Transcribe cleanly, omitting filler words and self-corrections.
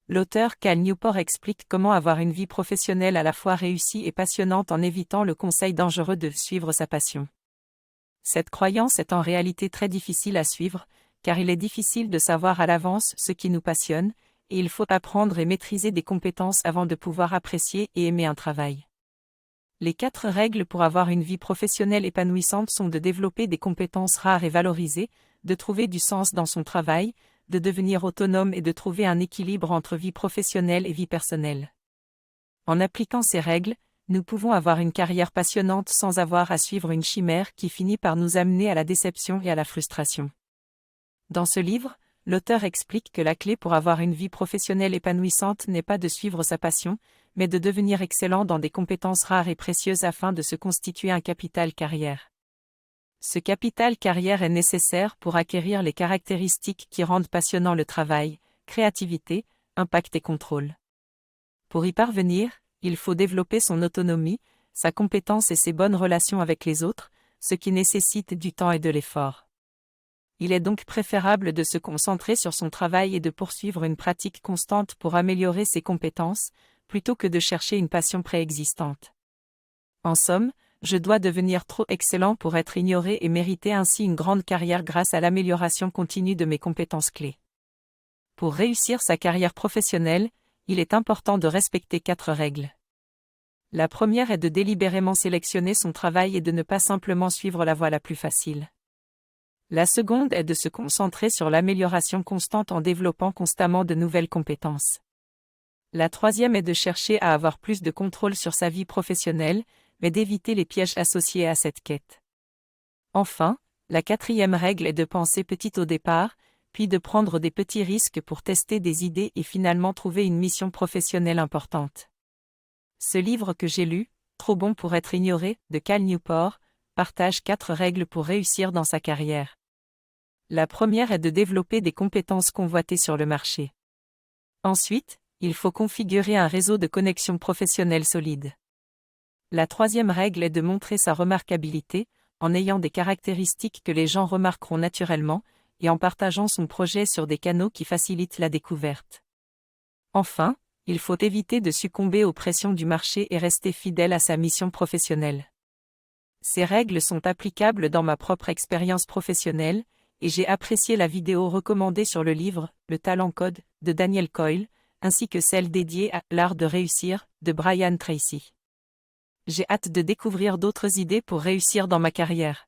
l'auteur Cal Newport explique comment avoir une vie professionnelle à la fois réussie et passionnante en évitant le conseil dangereux de suivre sa passion. Cette croyance est en réalité très difficile à suivre, car il est difficile de savoir à l'avance ce qui nous passionne, et il faut apprendre et maîtriser des compétences avant de pouvoir apprécier et aimer un travail. Les 4 règles pour avoir une vie professionnelle épanouissante sont de développer des compétences rares et valorisées, de trouver du sens dans son travail, de devenir autonome et de trouver un équilibre entre vie professionnelle et vie personnelle. En appliquant ces règles, nous pouvons avoir une carrière passionnante sans avoir à suivre une chimère qui finit par nous amener à la déception et à la frustration. Dans ce livre, l'auteur explique que la clé pour avoir une vie professionnelle épanouissante n'est pas de suivre sa passion, mais de devenir excellent dans des compétences rares et précieuses afin de se constituer un capital carrière. Ce capital carrière est nécessaire pour acquérir les caractéristiques qui rendent passionnant le travail, créativité, impact et contrôle. Pour y parvenir, il faut développer son autonomie, sa compétence et ses bonnes relations avec les autres, ce qui nécessite du temps et de l'effort. Il est donc préférable de se concentrer sur son travail et de poursuivre une pratique constante pour améliorer ses compétences, plutôt que de chercher une passion préexistante. En somme, je dois devenir trop excellent pour être ignoré et mériter ainsi une grande carrière grâce à l'amélioration continue de mes compétences clés. Pour réussir sa carrière professionnelle, il est important de respecter 4 règles. La première est de délibérément sélectionner son travail et de ne pas simplement suivre la voie la plus facile. La seconde est de se concentrer sur l'amélioration constante en développant constamment de nouvelles compétences. La troisième est de chercher à avoir plus de contrôle sur sa vie professionnelle, mais d'éviter les pièges associés à cette quête. Enfin, la 4e règle est de penser petit au départ, puis de prendre des petits risques pour tester des idées et finalement trouver une mission professionnelle importante. Ce livre que j'ai lu, Trop bon pour être ignoré, de Cal Newport, partage 4 règles pour réussir dans sa carrière. La première est de développer des compétences convoitées sur le marché. Ensuite, il faut configurer un réseau de connexions professionnelles solide. La 3e règle est de montrer sa remarquabilité, en ayant des caractéristiques que les gens remarqueront naturellement, et en partageant son projet sur des canaux qui facilitent la découverte. Enfin, il faut éviter de succomber aux pressions du marché et rester fidèle à sa mission professionnelle. Ces règles sont applicables dans ma propre expérience professionnelle, et j'ai apprécié la vidéo recommandée sur le livre « Le Talent Code » de Daniel Coyle, ainsi que celle dédiée à « L'art de réussir » de Brian Tracy. J'ai hâte de découvrir d'autres idées pour réussir dans ma carrière.